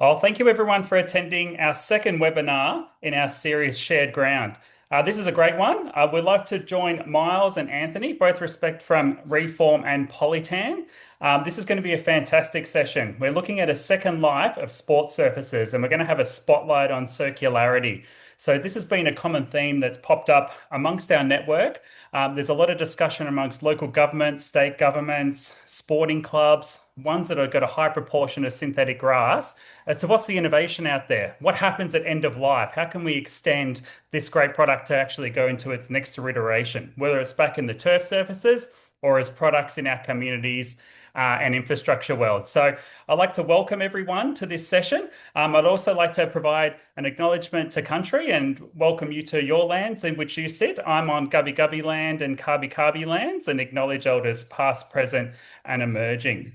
Oh, thank you everyone for attending our second webinar in our series Shared Ground. This is a great one. We'd like to join Miles and Anthony, both respect from Reform and Polytan. This is going to be a fantastic session. We're looking at a second life of sports surfaces and we're going to have a spotlight on circularity. So this has been a common theme that's popped up amongst our network. There's a lot of discussion amongst local governments, state governments, sporting clubs, ones that have got a high proportion of synthetic grass. So what's the innovation out there? What happens at end of life? How can we extend this great product to actually go into its next iteration, whether it's back in the turf surfaces or as products in our communities and infrastructure world. So I'd like to welcome everyone to this session. I'd also like to provide an acknowledgement to country and welcome you to your lands in which you sit. I'm on Gubbi Gubbi land and Kabi Kabi lands and acknowledge elders past, present and emerging.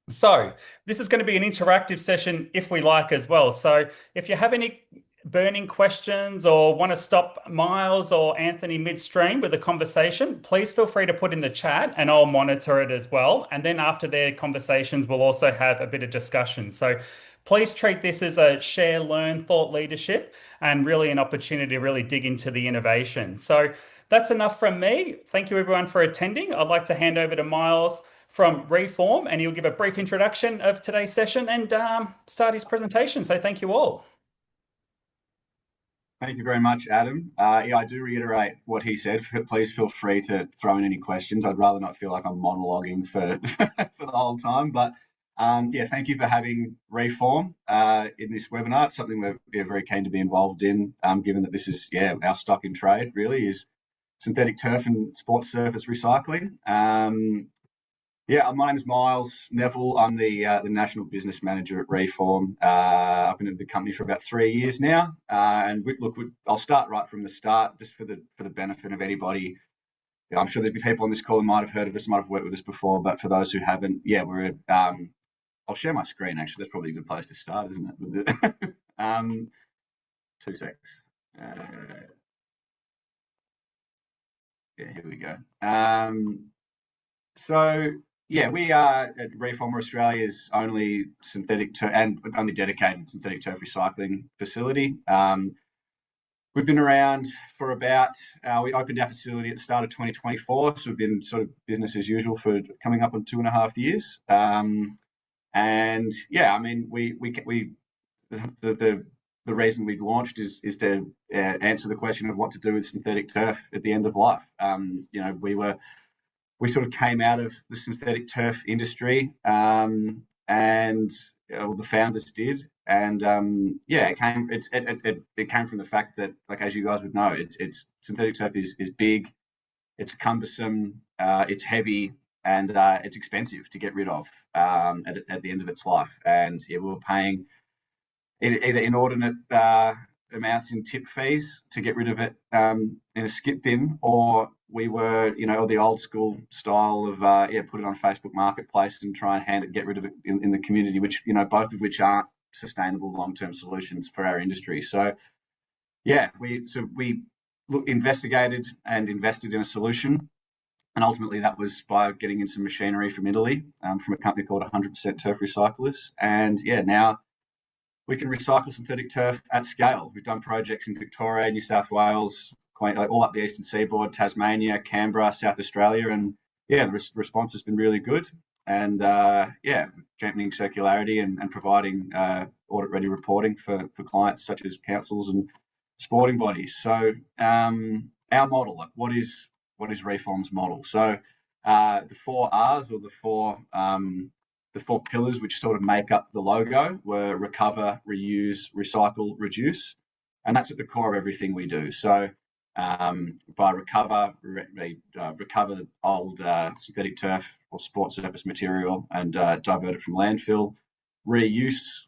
So this is going to be an interactive session if we like as well. So if you have any burning questions or want to stop Miles or Anthony midstream with a conversation, please feel free to put in the chat and I'll monitor it as well. And then after their conversations, we'll also have a bit of discussion. So please treat this as a share, learn, thought leadership and really an opportunity to really dig into the innovation. So that's enough from me. Thank you everyone for attending. I'd like to hand over to Miles from Reform and he'll give a brief introduction of today's session and start his presentation. So thank you all. Thank you very much, Adam. Yeah, I do reiterate what he said. Please feel free to throw in any questions. I'd rather not feel like I'm monologuing for for the whole time. But yeah, thank you for having Reform in this webinar. It's something we're very keen to be involved in, given that this is our stock in trade really is synthetic turf and sports surface recycling. Yeah, my name is Miles Neville. I'm the National Business Manager at Reform. I've been at the company for about 3 years now. And I'll start right from the start, just for the benefit of anybody. I'm sure there'd be people on this call who might have heard of us, might have worked with us before, but for those who haven't, I'll share my screen actually. That's probably a good place to start, isn't it? 2 seconds. Yeah, here we go. So yeah, we are at Reform Australia's only synthetic turf and only dedicated synthetic turf recycling facility. We've been around for we opened our facility at the start of 2024, so we've been sort of business as usual for coming up on 2.5 years. And yeah, I mean, the reason we launched is to answer the question of what to do with synthetic turf at the end of life. We sort of came out of the synthetic turf industry, and the founders did, and it came from the fact that, like as you guys would know, it's synthetic turf is big, it's cumbersome, it's heavy, and it's expensive to get rid of at the end of its life, and we were paying either inordinate amounts in tip fees to get rid of it in a skip bin, or we were, the old school style of put it on Facebook Marketplace and try and get rid of it in the community, which both of which aren't sustainable long-term solutions for our industry. So yeah, we investigated and invested in a solution, and ultimately that was by getting in some machinery from Italy, from a company called 100% Turf Recyclers, and now we can recycle synthetic turf at scale. We've done projects in Victoria, New South Wales, all up the eastern seaboard, Tasmania, Canberra, South Australia, and the response has been really good. And championing circularity and providing audit-ready reporting for clients such as councils and sporting bodies. So our model, what is Reform's model? So the 4 R's, or the four pillars which sort of make up the logo, were recover, reuse, recycle, reduce, and that's at the core of everything we do. So by recover the old synthetic turf or sports surface material and divert it from landfill. Reuse,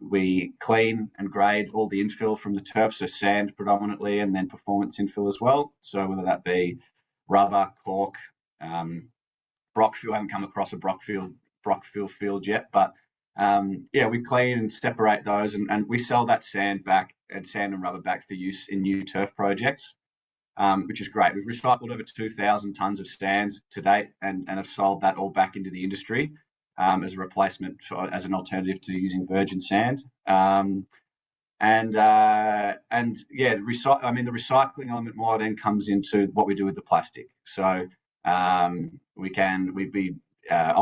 we clean and grade all the infill from the turf, so sand predominantly, and then performance infill as well. So whether that be rubber, cork, Brockfield. I haven't come across a Brockfield field yet, but we clean and separate those, and we sell that sand and rubber back for use in new turf projects, which is great. We've recycled over 2,000 tonnes of sand to date, and have sold that all back into the industry. as a replacement as an alternative to using virgin sand. And yeah, the recycling element more then comes into what we do with the plastic. So I'll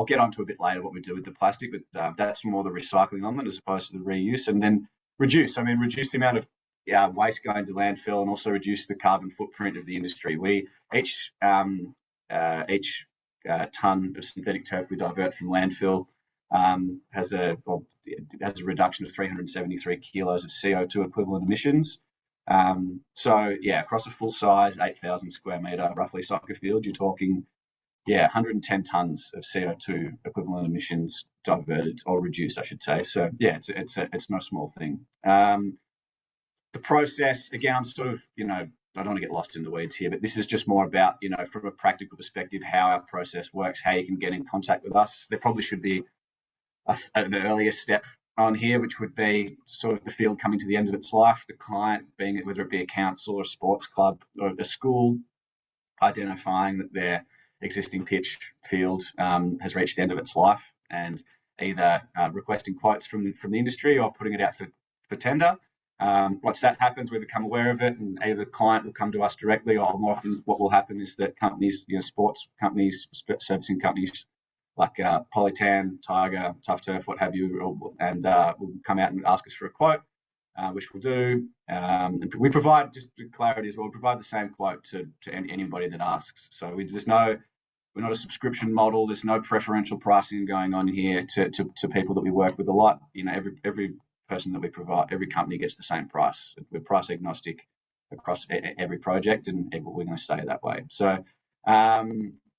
get onto a bit later what we do with the plastic, but that's more the recycling element as opposed to the reuse. And then reduce the amount of waste going to landfill, and also reduce the carbon footprint of the industry. Each ton of synthetic turf we divert from landfill has a reduction of 373 kilos of CO2 equivalent emissions. So yeah, across a full size 8,000 square metre roughly soccer field, you're talking 110 tons of CO2 equivalent emissions diverted or reduced, I should say. So yeah, it's no small thing. The process, again, I'm sort of, I don't want to get lost in the weeds here, but this is just more about, from a practical perspective, how our process works, how you can get in contact with us. There probably should be an earlier step on here, which would be sort of the field coming to the end of its life, the client, being whether it be a council or a sports club or a school, identifying that their existing pitch field has reached the end of its life, and either requesting quotes from the industry or putting it out for tender. Once that happens, we become aware of it, and either the client will come to us directly, or more often what will happen is that companies, sports companies, servicing companies like Polytan, Tiger, Tough Turf, what have you, will come out and ask us for a quote, which we'll do. And we provide, just clarity as well, we provide the same quote to anybody that asks. So we're not a subscription model. There's no preferential pricing going on here to people that we work with. A lot, every person that we provide, every company gets the same price. We're price agnostic across every project, and we're going to stay that way. So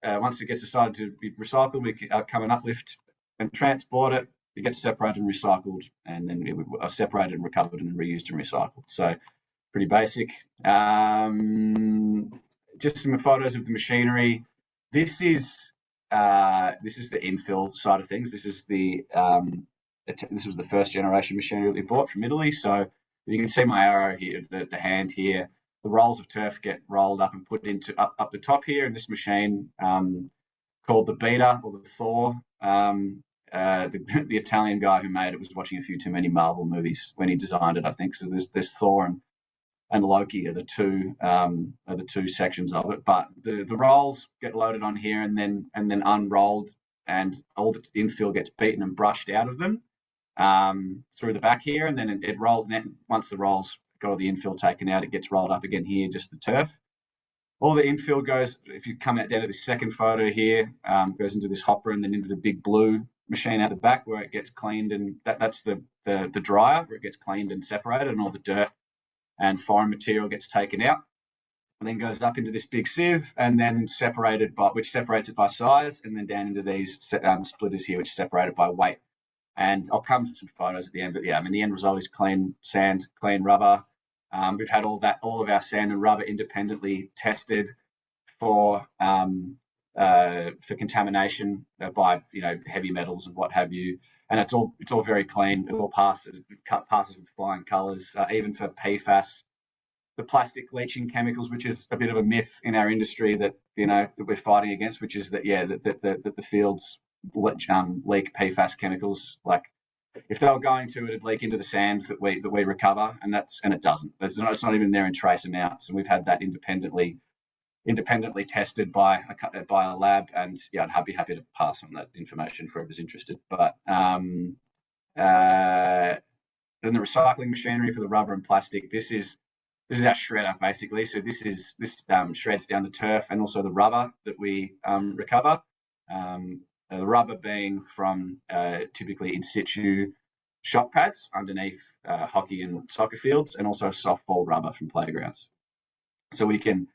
once it gets decided to be recycled, we come and uplift and transport it. It gets separated and recycled, and then it are separated and recovered and then reused and recycled. So pretty basic. Just some photos of the machinery. This is the infill side of things. This was the first generation machinery that we bought from Italy. So you can see my arrow here, the hand here. The rolls of turf get rolled up and put into up the top here. And this machine, called the Beta or the Thor, the Italian guy who made it was watching a few too many Marvel movies when he designed it, I think. So there's Thor and Loki are the two sections of it. But the rolls get loaded on here and then unrolled, and all the infill gets beaten and brushed out of them through the back here, and then it rolled. Once the rolls got all the infill taken out, it gets rolled up again here, just the turf. All the infill goes, if you come out down to this second photo here, goes into this hopper and then into the big blue machine out the back where it gets cleaned, and that's the dryer where it gets cleaned and separated, and all the dirt and foreign material gets taken out, and then goes up into this big sieve, and then which separates it by size, and then down into these splitters here, which separate it by weight. And I'll come to some photos at the end, but yeah, the end result is clean sand, clean rubber. We've had all of our sand and rubber independently tested for contamination by heavy metals and what have you, and it's all very clean. It all passes with flying colours. Even for PFAS, the plastic leaching chemicals, which is a bit of a myth in our industry that that we're fighting against, which is that the fields leak PFAS chemicals. Like if they were going to, it'd leak into the sand that we recover, and it doesn't. It's not even there in trace amounts, and we've had that independently tested by a lab, and yeah, I'd be happy to pass on that information for whoever's interested. But then the recycling machinery for the rubber and plastic. This is our shredder basically. So this shreds down the turf and also the rubber that we recover. The rubber being from typically in situ shot pads underneath hockey and soccer fields, and also softball rubber from playgrounds. So we can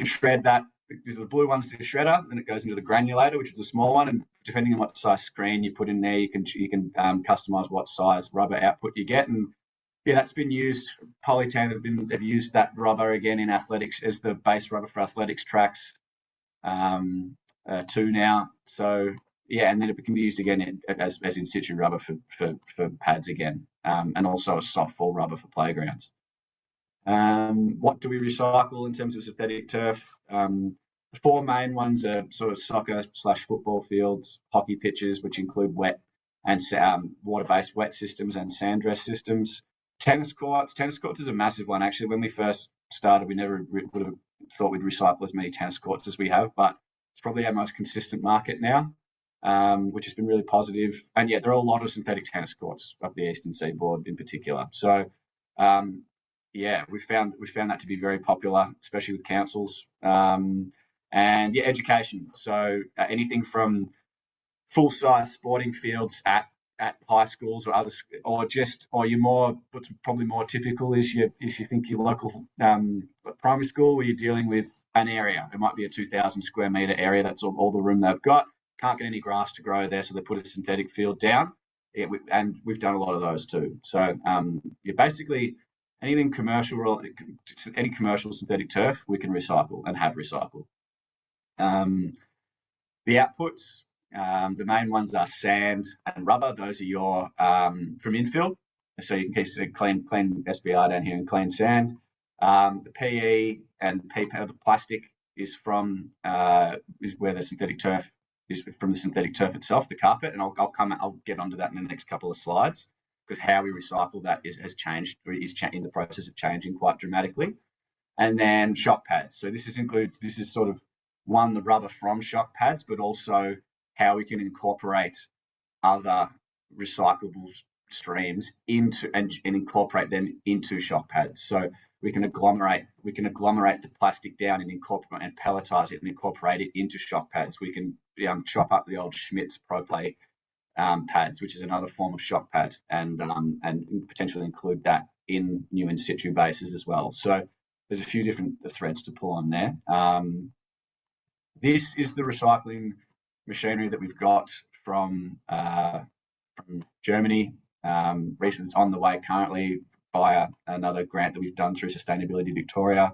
shred that. These are the blue ones to the shredder, then it goes into the granulator, which is a small one, and depending on what size screen you put in there, you can customize what size rubber output you get. And yeah, that's been used. Polytan have used that rubber again in athletics as the base rubber for athletics tracks too now. So yeah, and then it can be used again as in situ rubber for pads again, and also a softball rubber for playgrounds. What do we recycle in terms of synthetic turf? The four main ones are sort of soccer/football fields, hockey pitches, which include wet and water-based wet systems and sand dress systems. Tennis courts. Tennis courts is a massive one. Actually, when we first started, we never would have thought we'd recycle as many tennis courts as we have, but it's probably our most consistent market now, which has been really positive. And yeah, there are a lot of synthetic tennis courts up the eastern seaboard in particular. So yeah, we found that to be very popular, especially with councils. And yeah, education. So anything from full-size sporting fields at high schools or other, or your more, what's probably more typical is you think your local primary school where you're dealing with an area. It might be a 2,000 square metre area. That's all the room they've got. Can't get any grass to grow there, so they put a synthetic field down. Yeah, and we've done a lot of those too. So yeah, basically anything commercial, any commercial synthetic turf, we can recycle and have recycled. The outputs, the main ones are sand and rubber. Those are your from infill. So you can see clean SBR down here and clean sand. The PE and PP, the plastic is from is where the synthetic turf is from the synthetic turf itself, the carpet. And I'll get onto that in the next couple of slides because how we recycle that has changed, or is in the process of changing quite dramatically. And then shock pads. So this is sort of the rubber from shock pads, but also how we can incorporate other recyclable streams into and incorporate them into shock pads. So we can agglomerate the plastic down and incorporate and pelletize it and incorporate it into shock pads. We can chop up the old Schmidt's ProPlay pads, which is another form of shock pad, and potentially include that in new in situ bases as well. So there's a few different threads to pull on there. This is the recycling machinery that we've got from Germany. Recently, it's on the way currently via another grant that we've done through Sustainability Victoria.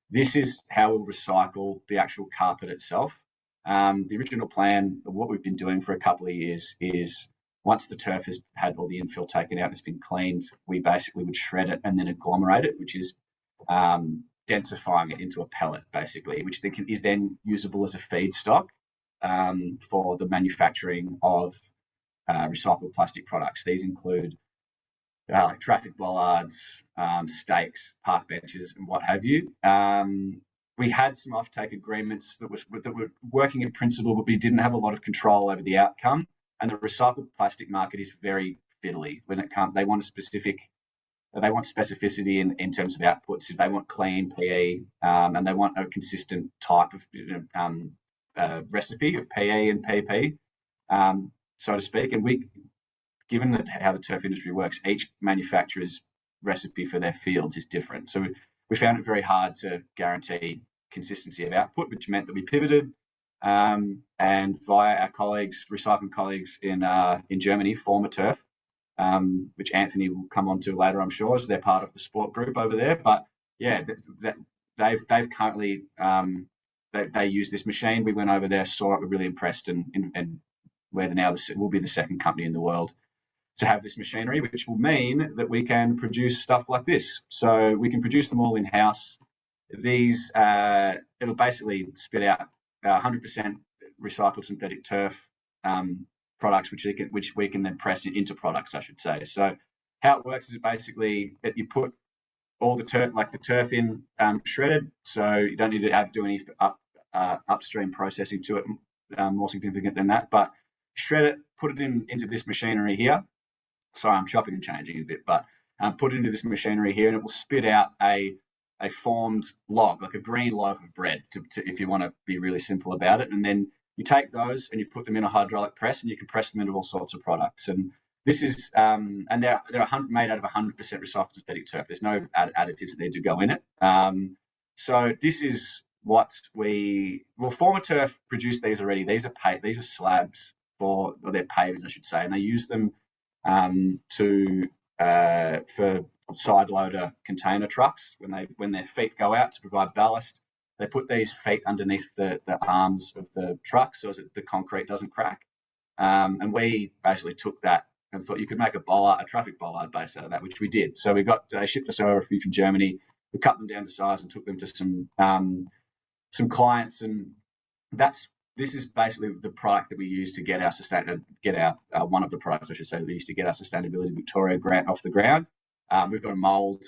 This is how we'll recycle the actual carpet itself. The original plan of what we've been doing for a couple of years is once the turf has had all the infill taken out and it's been cleaned, we basically would shred it and then agglomerate it, which is densifying it into a pellet, basically, which is then usable as a feedstock for the manufacturing of recycled plastic products. These include like traffic bollards, stakes, park benches, and what have you. We had some offtake agreements that were working in principle, but we didn't have a lot of control over the outcome. And the recycled plastic market is very fiddly when it comes. They want specificity in terms of outputs. They want clean PE, and they want a consistent type of recipe of PE and PP, so to speak. And given how the turf industry works, each manufacturer's recipe for their fields is different. So we found it very hard to guarantee consistency of output, which meant that we pivoted, and via our recycling colleagues in Germany, former turf, which Anthony will come on to later, I'm sure, as they're part of the sport group over there. But yeah, they've currently they use this machine. We went over there, saw it, we're really impressed, and we'll be the second company in the world to have this machinery, which will mean that we can produce stuff like this. So we can produce them all in house. These it'll basically spit out 100% recycled synthetic turf products, which we can then press into products, I should say. So how it works is basically that you put all the turf in shredded, so you don't need to do any upstream processing to it more significant than that. But shred it, put it into this machinery here. Sorry, I'm chopping and changing a bit, but put it into this machinery here, and it will spit out a formed log, like a green loaf of bread, if you want to be really simple about it. And then you take those and you put them in a hydraulic press, and you can press them into all sorts of products. And this is, and they're made out of 100% recycled synthetic turf. There's no additives that need to go in it. So this is what former turf produced these already. These are slabs or they're pavers, I should say, and they use them for side loader container trucks when their feet go out to provide ballast. They put these feet underneath the arms of the truck so that the concrete doesn't crack. And we basically took that and thought you could make a traffic bollard based out of that, which we did. So they shipped us over a few from Germany. We cut them down to size and took them to some clients, and this is basically the product that we use to get our one of the products I should say that we use to get our Sustainability Victoria grant off the ground. We've got a mold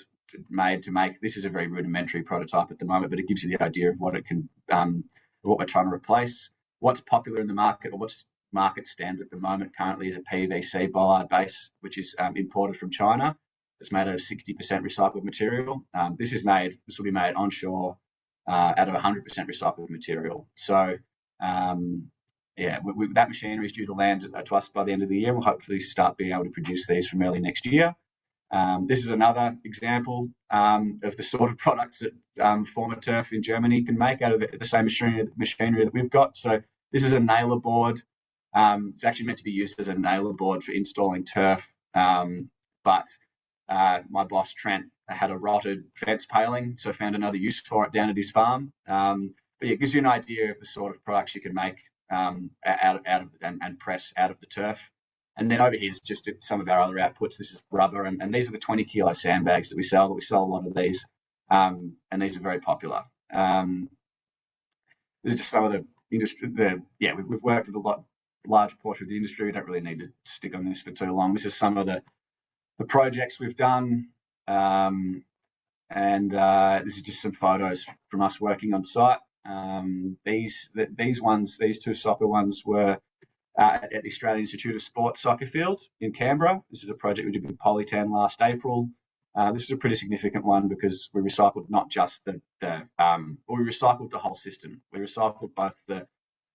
made to make. This is a very rudimentary prototype at the moment, but it gives you the idea of what it can, what we're trying to replace. What's popular in the market, or what's market standard at the moment currently, is a PVC bollard base, which is imported from China. It's made out of 60% recycled material. This will be made onshore out of 100% recycled material. So that machinery is due to land to us by the end of the year. We'll hopefully start being able to produce these from early next year. This is another example of the sort of products that former turf in Germany can make out of the same machinery that we've got. So this is a nailer board. It's actually meant to be used as a nailer board for installing turf, but my boss Trent had a rotted fence paling, so found another use for it down at his farm. But yeah, it gives you an idea of the sort of products you can make out of and press out of the turf. And then over here is just some of our other outputs. This is rubber, and these are the 20 kilo sandbags that we sell. We sell a lot of these, and these are very popular. This is just some of the industry. We've worked with a large portion of the industry. We don't really need to stick on this for too long. This is some of the projects we've done, and this is just some photos from us working on site. These two soccer ones were at the Australian Institute of Sport soccer field in Canberra. This is a project we did with Polytan last April. This was a pretty significant one because we recycled not just we recycled the whole system. We recycled both the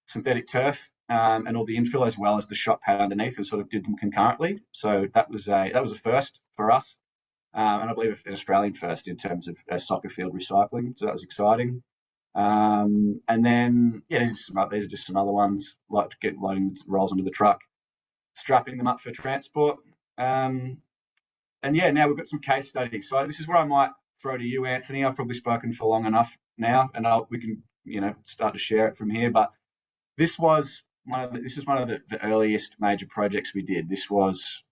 synthetic turf and all the infill, as well as the shot pad underneath, and sort of did them concurrently. So that was a first for us, and I believe an Australian first in terms of soccer field recycling. So that was exciting. And then these are just some other ones, like loading rolls onto the truck, strapping them up for transport. And now we've got some case studies. So this is where I might throw to you, Anthony. I've probably spoken for long enough now, and we can start to share it from here. But this was one of the earliest major projects we did. This was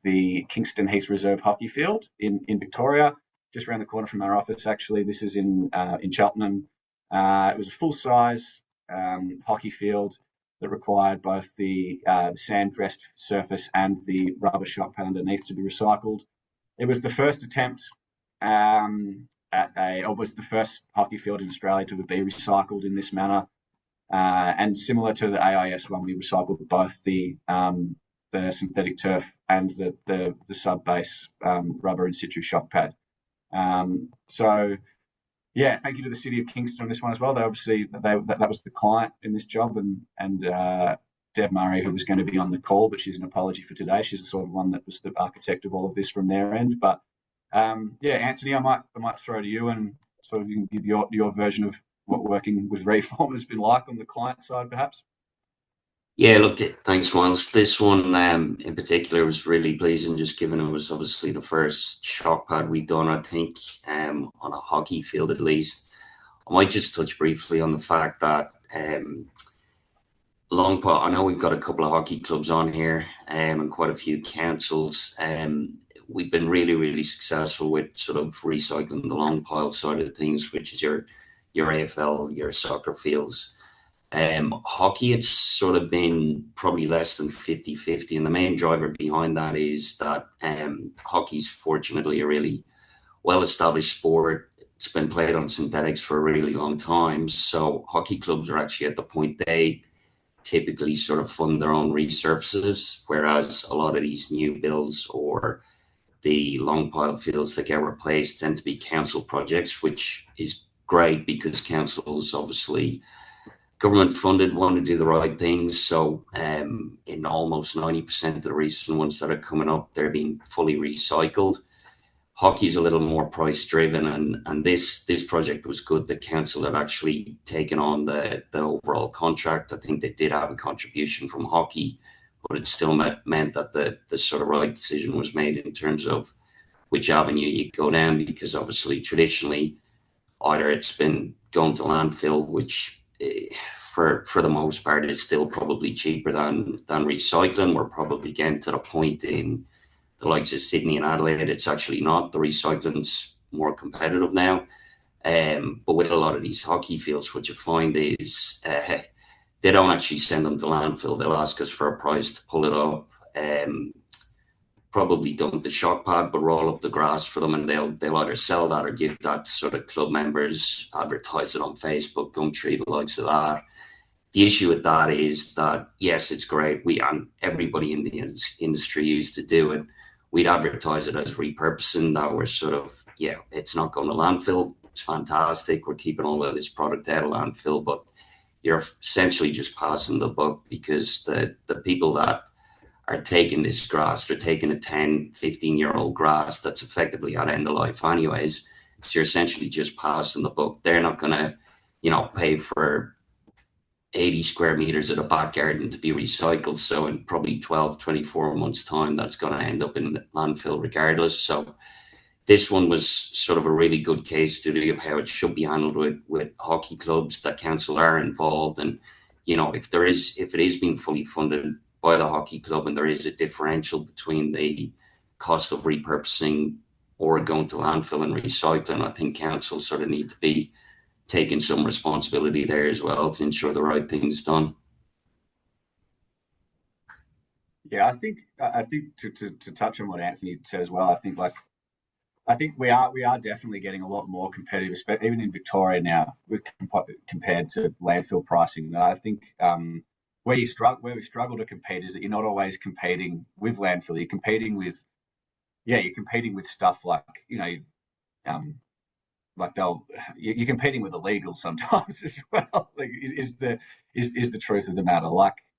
the Kingston Heath Reserve hockey field in Victoria, just around the corner from our office. Actually, this is in Cheltenham. It was a full-size hockey field that required both the sand-dressed surface and the rubber shot pad underneath to be recycled. It was the first attempt was the first hockey field in Australia to be recycled in this manner. And similar to the AIS one, we recycled both the synthetic turf and the sub-base rubber in situ shot pad. Thank you to the City of Kingston on this one as well. That was the client in this job, and Deb Murray, who was going to be on the call, but she's an apology for today. She's the sort of one that was the architect of all of this from their end. But Anthony, I might throw to you, and sort of you can give your version of what working with Reform has been like on the client side, perhaps. Yeah, look, thanks, Miles. This one in particular was really pleasing, just given it was obviously the first shock pad we'd done, I think, on a hockey field at least. I might just touch briefly on the fact that Longpile, I know we've got a couple of hockey clubs on here and quite a few councils. We've been really, really successful with sort of recycling the Longpile side of things, which is your AFL, your soccer fields. Hockey, it's sort of been probably less than 50-50, and the main driver behind that is that hockey's fortunately a really well-established sport. It's been played on synthetics for a really long time, so hockey clubs are actually at the point they typically sort of fund their own resurfaces, whereas a lot of these new builds or the long pile fields that get replaced tend to be council projects, which is great because councils obviously government funded, want to do the right things. So in almost 90% of the recent ones that are coming up, they're being fully recycled. Hockey's a little more price driven, and this project was good. The council had actually taken on the overall contract. I think they did have a contribution from hockey, but it still meant that the sort of right decision was made in terms of which avenue you go down, because obviously traditionally either it's been going to landfill, which for the most part is still probably cheaper than recycling. We're probably getting to the point in the likes of Sydney and Adelaide, it's actually not. The recycling's more competitive now. But with a lot of these hockey fields, what you find is they don't actually send them to landfill. They'll ask us for a price to pull it up. Probably dump the shock pad, but roll up the grass for them, and they'll either sell that or give that to sort of club members, advertise it on Facebook, Gumtree, the likes of that. The issue with that is that, yes, it's great. And everybody in the industry used to do it. We'd advertise it as repurposing, that we're sort of, yeah, it's not going to landfill. It's fantastic. We're keeping all of this product out of landfill, but you're essentially just passing the buck, because the people that are taking this grass, they're taking a 10, 15-year-old grass that's effectively at end of life anyways. So you're essentially just passing the buck. They're not going to, pay for 80 square meters of the back garden to be recycled. So in probably 12, 24 months time, that's going to end up in the landfill regardless. So this one was sort of a really good case study of how it should be handled with hockey clubs, that council are involved. And, if it is being fully funded by the hockey club and there is a differential between the cost of repurposing or going to landfill and recycling, I think council sort of need to be taking some responsibility there as well to ensure the right thing's done. Yeah, I think to touch on what Anthony said as well, I think we are definitely getting a lot more competitive, even in Victoria now, compared to landfill pricing. I think where we struggle to compete is that you're not always competing with landfill. You're competing with stuff like you're competing with illegal sometimes as well. Like is the truth of the matter.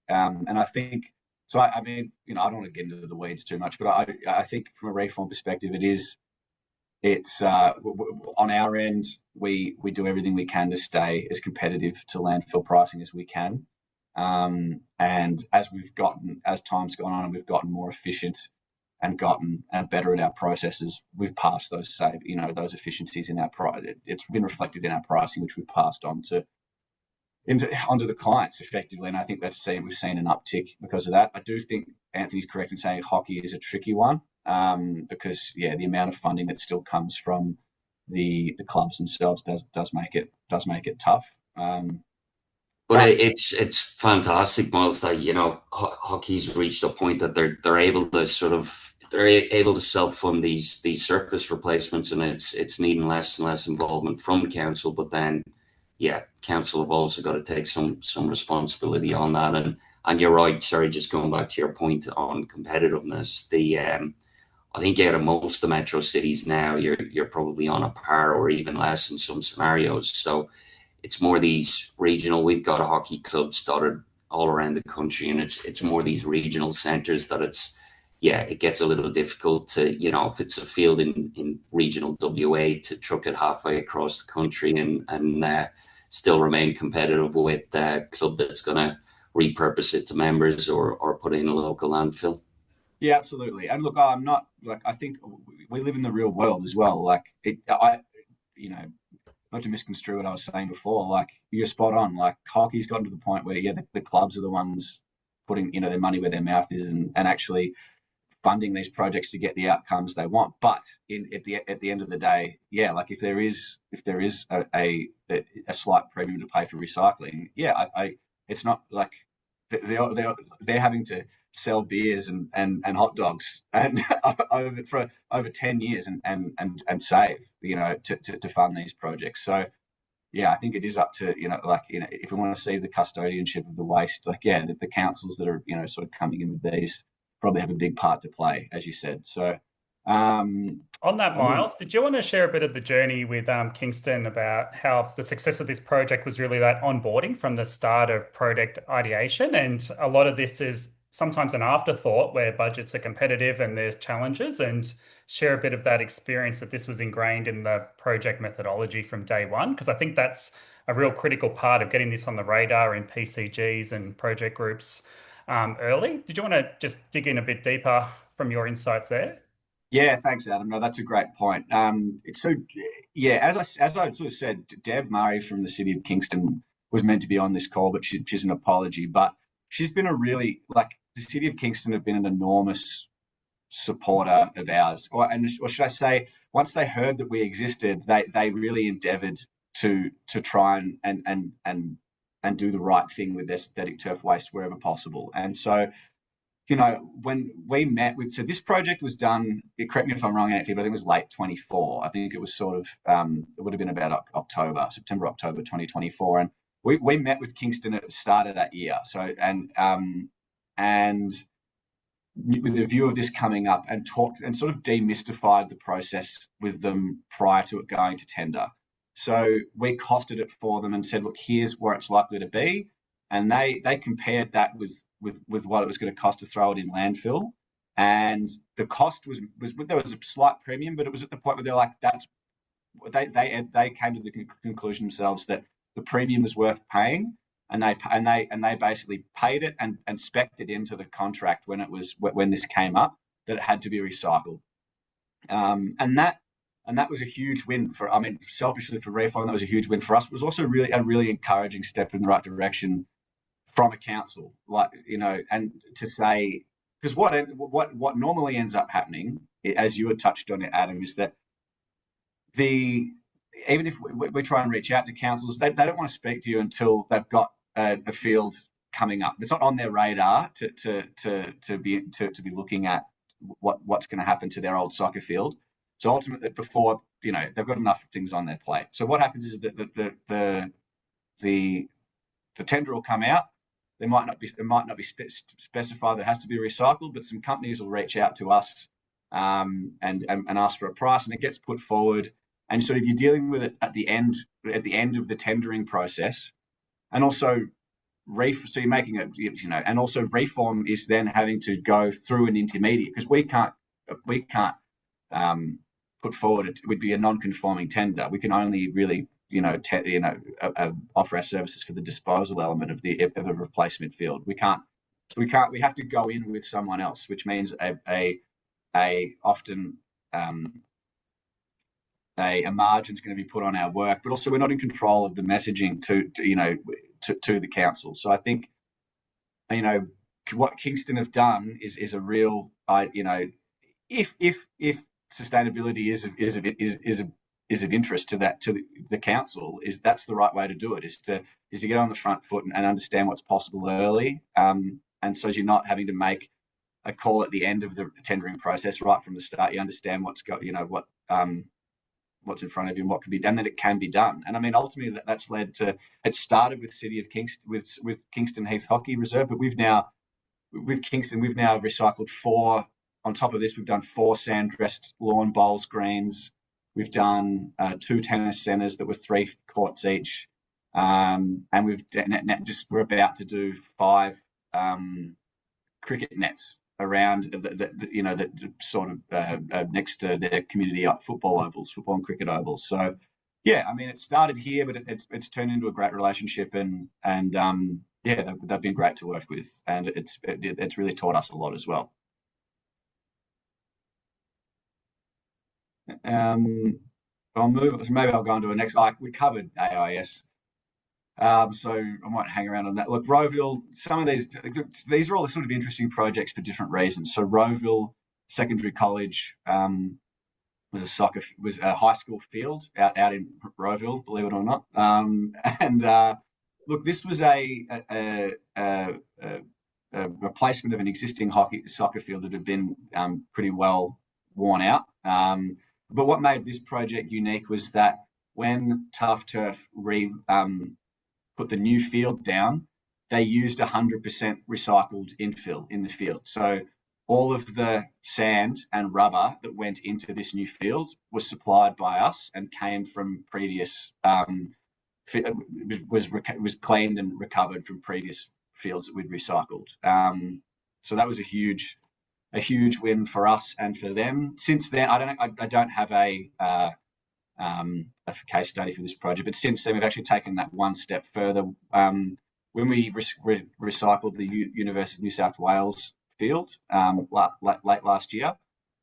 And I think so. I mean, I don't want to get into the weeds too much, but I think from a reform perspective, it's on our end, we do everything we can to stay as competitive to landfill pricing as we can. And as time's gone on and we've gotten more efficient and gotten better at our processes, we've passed those efficiencies in our price. It's been reflected in our pricing, which we've passed onto the clients effectively. And I think we've seen an uptick because of that. I do think Anthony's correct in saying hockey is a tricky one, because the amount of funding that still comes from the clubs themselves does make it tough. But it's fantastic, Miles, that hockey's reached a point that they're able to self-fund these surface replacements, and it's needing less and less involvement from council. But then, council have also got to take some responsibility on that. And you're right. Sorry, just going back to your point on competitiveness. I think out of most of the metro cities now, you're probably on a par or even less in some scenarios. So it's more these regional. We've got a hockey clubs dotted all around the country, and it's more these regional centres that it gets a little difficult to, if it's a field in regional WA, to truck it halfway across the country and still remain competitive with the club that's going to repurpose it to members or put it in a local landfill. Yeah, absolutely. And look, I'm not I think we live in the real world as well. Not to misconstrue what I was saying before, you're spot on. Hockey's gotten to the point where the clubs are the ones putting their money where their mouth is and actually funding these projects to get the outcomes they want. But at the end of the day, if there is a slight premium to pay for recycling, it's not like they're having to sell beers and hot dogs and for over 10 years and save to fund these projects. So I think it is up to if we want to see the custodianship of the waste, the councils that are sort of coming in with these probably have a big part to play, as you said. So on that, Miles, did you want to share a bit of the journey with Kingston about how the success of this project was really that onboarding from the start of project ideation? And a lot of this is sometimes an afterthought where budgets are competitive and there's challenges, and share a bit of that experience that this was ingrained in the project methodology from day one, because I think that's a real critical part of getting this on the radar in PCGs and project groups early. Did you want to just dig in a bit deeper from your insights there? Yeah, thanks, Adam. No, that's a great point. As I sort of said, Deb Murray from the City of Kingston was meant to be on this call, but she's an apology. But she's been the City of Kingston have been an enormous supporter of ours, or should I say, once they heard that we existed, they really endeavoured to try and do the right thing with their synthetic turf waste wherever possible. And so, when we met with, so this project was done, correct me if I'm wrong, Anthony, but I think it was late 24. I think it was sort of, it would have been about September, October 2024. And we met with Kingston at the start of that year. So, and with the view of this coming up, and talked and sort of demystified the process with them prior to it going to tender. So we costed it for them and said, look, here's where it's likely to be. And they compared that with what it was going to cost to throw it in landfill. And the cost was there was a slight premium, but it was at the point where they're like, they came to the conclusion themselves that the premium was worth paying. And they basically paid it and spec'd it into the contract when this came up, that it had to be recycled. And that was a huge win selfishly for Reform, that was a huge win for us. It was also a really encouraging step in the right direction from a council, and to say, because what normally ends up happening, as you had touched on it, Adam, is that even if we try and reach out to councils, they don't want to speak to you until they've got a field coming up. It's not on their radar to be looking at what's going to happen to their old soccer field. So ultimately, before they've got enough things on their plate. So what happens is that the tender will come out. It might not be specified that it has to be recycled, but some companies will reach out to us and ask for a price, and it gets put forward. And sort of you're dealing with it at the end of the tendering process, and also so you're making it, and also Reform is then having to go through an intermediate, because we can't put forward it would be a non-conforming tender. We can only really offer our services for the disposal element of a replacement field. We have to go in with someone else, which means often a margin's going to be put on our work, but also we're not in control of the messaging to the council. So I think what Kingston have done is a real if sustainability is of interest to the council, that's the right way to do it, is to get on the front foot and understand what's possible early, and so you're not having to make a call at the end of the tendering process. Right from the start, you understand what's in front of you and what can be done, that it can be done. And I mean, ultimately, that's led to, it started with City of Kingston, with Kingston Heath Hockey Reserve, but with Kingston, we've now recycled 4. On top of this, we've done 4 sand-dressed lawn bowls greens. We've done 2 tennis centres that were 3 courts each. And we're about to do 5 cricket nets around the sort of next to their community football and cricket ovals. So yeah, I mean, it started here, but it's turned into a great relationship, and they've been great to work with, and it's really taught us a lot as well. I'll move. So maybe I'll go on to a next. We covered AIS. So I might hang around on that. Look, Rowville, some of these are all sort of interesting projects for different reasons. So Rowville Secondary College was a high school field out in Rowville, believe it or not. Look, this was a replacement of an existing soccer field that had been pretty well worn out. But what made this project unique was that when Tough Turf put the new field down, they used 100% recycled infill in the field. So all of the sand and rubber that went into this new field was supplied by us and came from previous, was cleaned and recovered from previous fields that we'd recycled. So that was a huge win for us and for them. Since then, I don't have a case study for this project, but since then we've actually taken that one step further. When we recycled the University of New South Wales field late last year,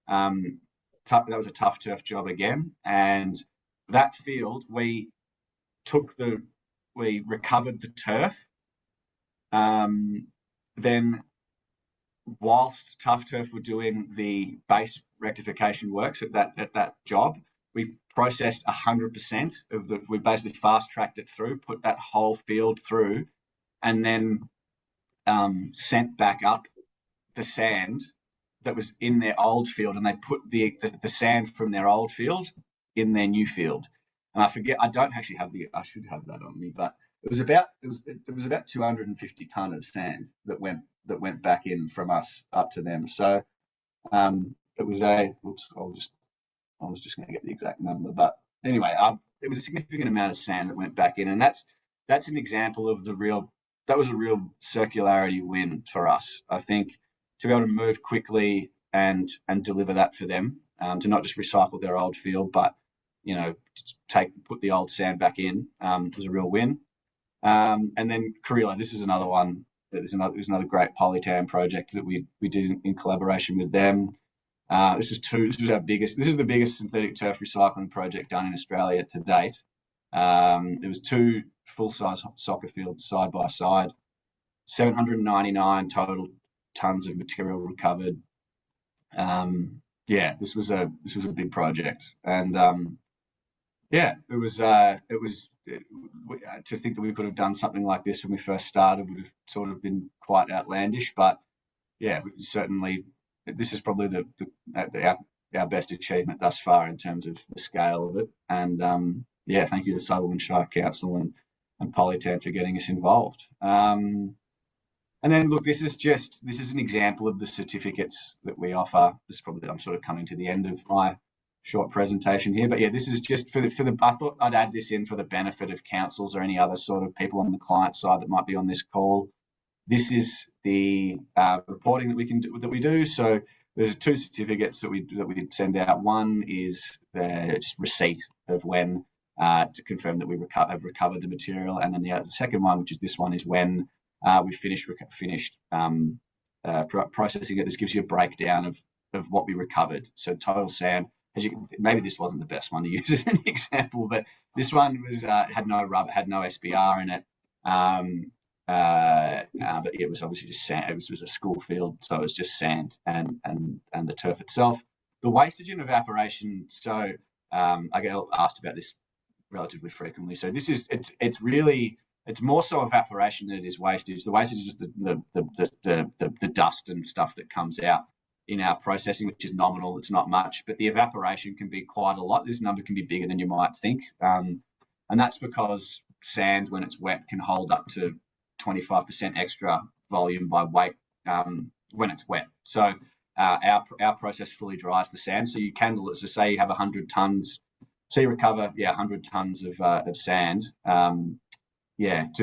that was a Tough Turf job again, and that field we recovered the turf, then whilst Tough Turf were doing the base rectification works at that job, we processed 100% of the. We basically fast tracked it through, put that whole field through, and then sent back up the sand that was in their old field, and they put the sand from their old field in their new field. And I forget, I don't actually have I should have that on me, but it was about 250 ton of sand that went back in from us up to them. So it was I was just going to get the exact number, but anyway, it was a significant amount of sand that went back in, and that's an example of that was a real circularity win for us. I think to be able to move quickly and deliver that for them, to not just recycle their old field, but put the old sand back in, was a real win. And then Carrillo, this is another one. It was another great Polytan project that we did in collaboration with them. This is the biggest synthetic turf recycling project done in Australia to date. It was 2 full-size soccer fields side by side, 799 total tons of material recovered. This was a big project, and it was to think that we could have done something like this when we first started would have sort of been quite outlandish, but certainly this is probably our best achievement thus far in terms of the scale of it. And thank you to Sutherland Shire Council and Polytan for getting us involved. And then look, this is an example of the certificates that we offer. I'm sort of coming to the end of my short presentation here, but this is just for the. I thought I'd add this in for the benefit of councils or any other sort of people on the client side that might be on this call. This is the reporting that we do. So there's 2 certificates that we send out. One is the just receipt of when to confirm that we have recovered the material, and then the second one, which is this one, is when we finished processing it. This gives you a breakdown of what we recovered. So total sand. Maybe this wasn't the best one to use as an example, but this one was had no rubber, had no SBR in it. But it was obviously just sand. It was a school field, so it was just sand and the turf itself. The wastage and evaporation. So I get asked about this relatively frequently. So it's more so evaporation than it is wastage. The wastage is just the dust and stuff that comes out in our processing, which is nominal. It's not much, but the evaporation can be quite a lot. This number can be bigger than you might think, and that's because sand, when it's wet, can hold up to 25% extra volume by weight when it's wet. So our process fully dries the sand. So you can, so say you have 100 tons, say you recover 100 tons of sand, to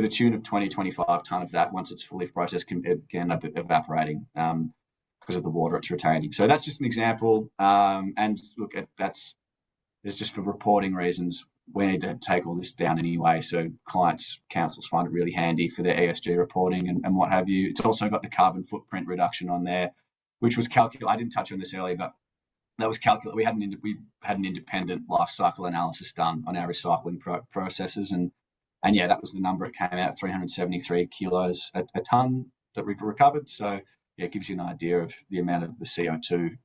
the tune of 25 ton of that, once it's fully processed, can end up evaporating because of the water it's retaining. So that's just an example. And look, it's just for reporting reasons. We need to take all this down anyway, so clients, councils find it really handy for their ESG reporting and what have you. It's also got the carbon footprint reduction on there, which was calculated. I didn't touch on this earlier, but that was calculated. We had an independent life cycle analysis done on our recycling processes, and that was the number. It came out 373 kilos a tonne that we recovered. So it gives you an idea of the amount of the CO2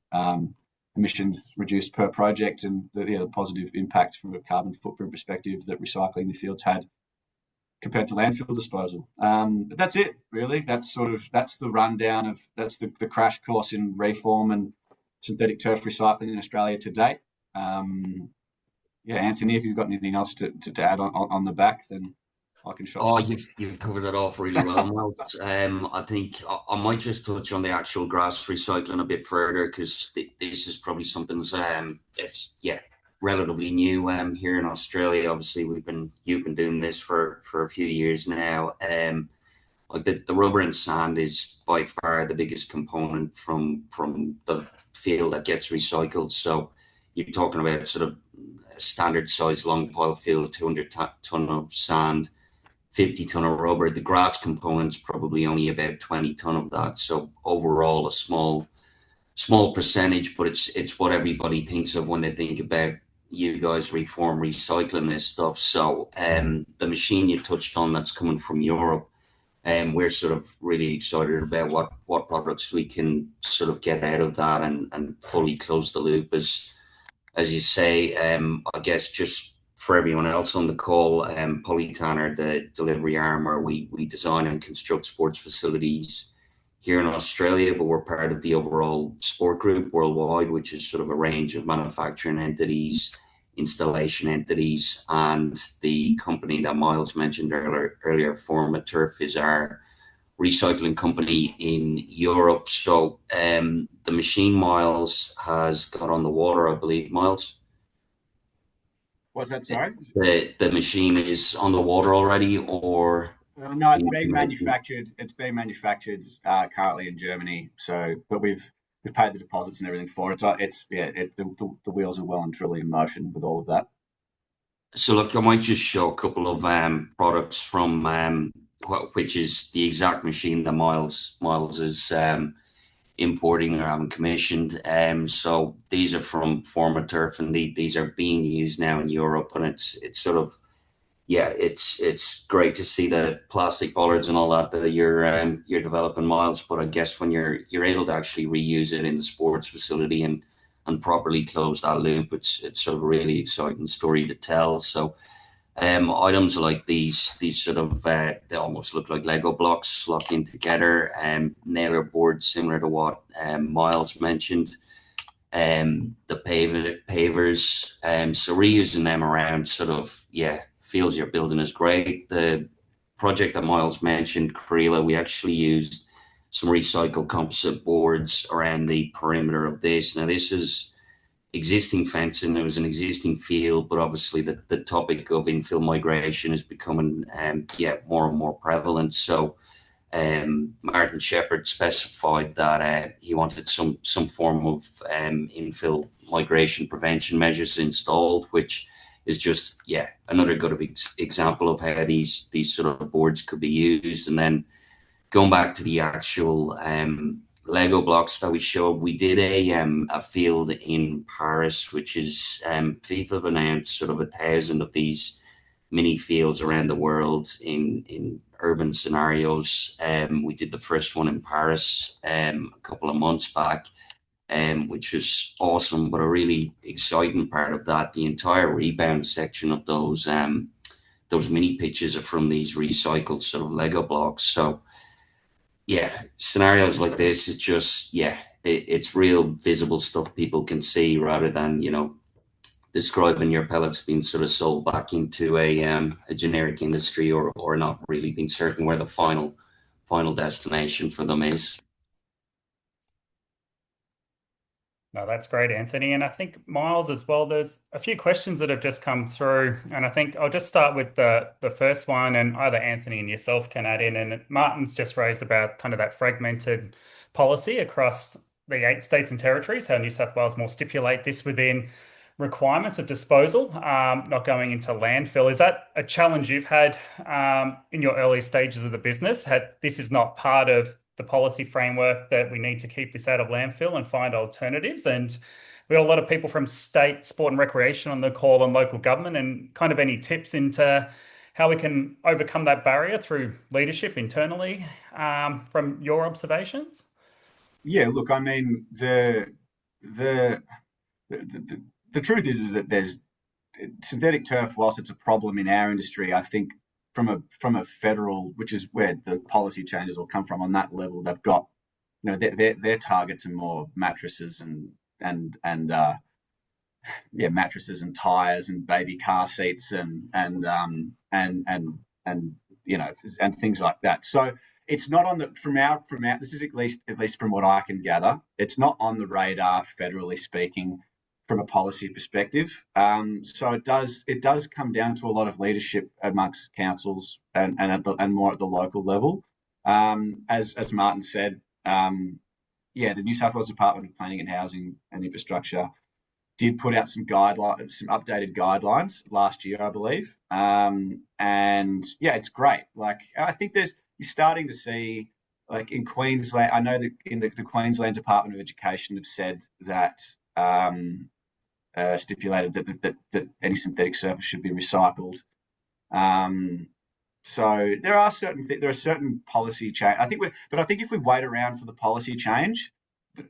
emissions reduced per project, and the positive impact from a carbon footprint perspective that recycling the fields had compared to landfill disposal. But that's it, really. That's the rundown that's the crash course in reform and synthetic turf recycling in Australia to date. Anthony, if you've got anything else to add on the back, then I can shop. Oh, you've covered it off really well. I think I might just touch on the actual grass recycling a bit further, because this is probably something it's relatively new here in Australia. Obviously, you've been doing this for a few years now. Like the rubber and sand is by far the biggest component from the field that gets recycled. So you're talking about sort of a standard size long pile field, 200 ton of sand, 50 ton of rubber. The grass component's probably only about 20 ton of that. So overall, a small percentage, but it's what everybody thinks of when they think about you guys reform recycling this stuff. So the machine you touched on that's coming from Europe, And we're sort of really excited about what products we can sort of get out of that and fully close the loop. As you say, I guess just for everyone else on the call, Polytan are the delivery arm, or we design and construct sports facilities here in Australia, but we're part of the overall sport group worldwide, which is sort of a range of manufacturing entities, installation entities, and the company that Miles mentioned earlier, Forma Turf, is our recycling company in Europe. So the machine, Miles, has got on the water, I believe, Miles. What's that? Sorry. The machine is on the water already, or No, it's being manufactured. It's being manufactured currently in Germany. So, but we've paid the deposits and everything for it. So the wheels are well and truly in motion with all of that. So look, I might just show a couple of products from which is the exact machine that Miles is importing or having commissioned. So these are from Forma Turf, and these are being used now in Europe, and it's sort of, yeah, it's great to see the plastic bollards and all that you're developing, Miles. But I guess when you're able to actually reuse it in the sports facility and properly close that loop, it's sort of a really exciting story to tell. So items like these sort of they almost look like Lego blocks locking together, nailer boards similar to what Miles mentioned, the pavers. So reusing them around sort of, yeah, feels your building is great. The project that Miles mentioned, Karela, we actually used some recycled composite boards around the perimeter of this. Now this is existing fencing. There was an existing field, but obviously the topic of infill migration is becoming yeah, more and more prevalent. So Martin Shepherd specified that he wanted some form of infill migration prevention measures installed, which is just, yeah, another good example of how these sort of boards could be used. And then going back to the actual Lego blocks that we showed, we did a field in Paris, which is FIFA have announced sort of 1,000 of these mini fields around the world in urban scenarios. We did the first one in Paris a couple of months back, which was awesome. But a really exciting part of that, the entire rebound section of those mini pitches are from these recycled sort of Lego blocks. So yeah, scenarios like this, it's just, yeah, it's real visible stuff people can see, rather than, describing your pellets being sort of sold back into a generic industry, or not really being certain where the final destination for them is. No, that's great, Anthony. And I think Miles as well, there's a few questions that have just come through. And I think I'll just start with the first one, and either Anthony and yourself can add in. And Martin's just raised about kind of that fragmented policy across the 8 states and territories, how New South Wales more stipulate this within requirements of disposal, not going into landfill. Is that a challenge you've had in your early stages of the business? This is not part of the policy framework, that we need to keep this out of landfill and find alternatives. And we got a lot of people from state sport and recreation on the call, and local government, and kind of any tips into how we can overcome that barrier through leadership internally, from your observations. Yeah, look, I mean, the truth is that there's synthetic turf. Whilst it's a problem in our industry, I think from a federal, which is where the policy changes will come from, on that level, they've got, their targets are more mattresses and yeah, mattresses and tires and baby car seats and and things like that. So it's not on the from our this is at least from what I can gather, it's not on the radar, federally speaking, from a policy perspective. So it does come down to a lot of leadership amongst councils and more at the local level. As Martin said, yeah, the New South Wales Department of Planning and Housing and Infrastructure did put out some updated guidelines last year, I believe. And yeah, it's great. Like, I think you're starting to see, like in Queensland, I know that in the Queensland Department of Education have said that stipulated that any synthetic surface should be recycled. So there are certain policy change. But I think if we wait around for the policy change, the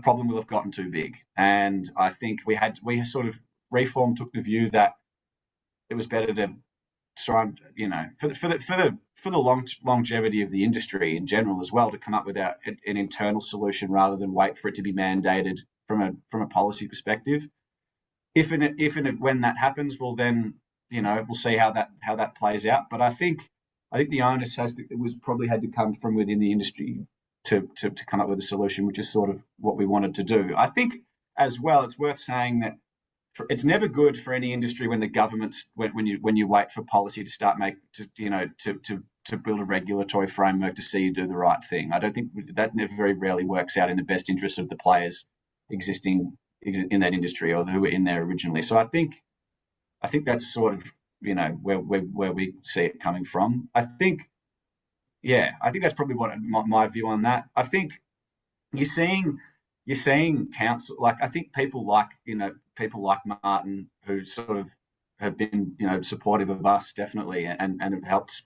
problem will have gotten too big. And I think we sort of Reform took the view that it was better to try and, for the longevity of the industry in general as well, to come up with an internal solution rather than wait for it to be mandated from a policy perspective. If and when that happens, well then, we'll see how that plays out. But I think the onus probably had to come from within the industry to come up with a solution, which is sort of what we wanted to do. I think as well, it's worth saying that it's never good for any industry when the government's when you wait for policy to start to build a regulatory framework to see you do the right thing. I don't think that very rarely works out in the best interest of the players existing in that industry or who were in there originally. So I think that's sort of where we see it coming from. I think that's probably what my view on that. I think you're seeing council, like, I think people like Martin, who sort of have been supportive of us, definitely, and have helped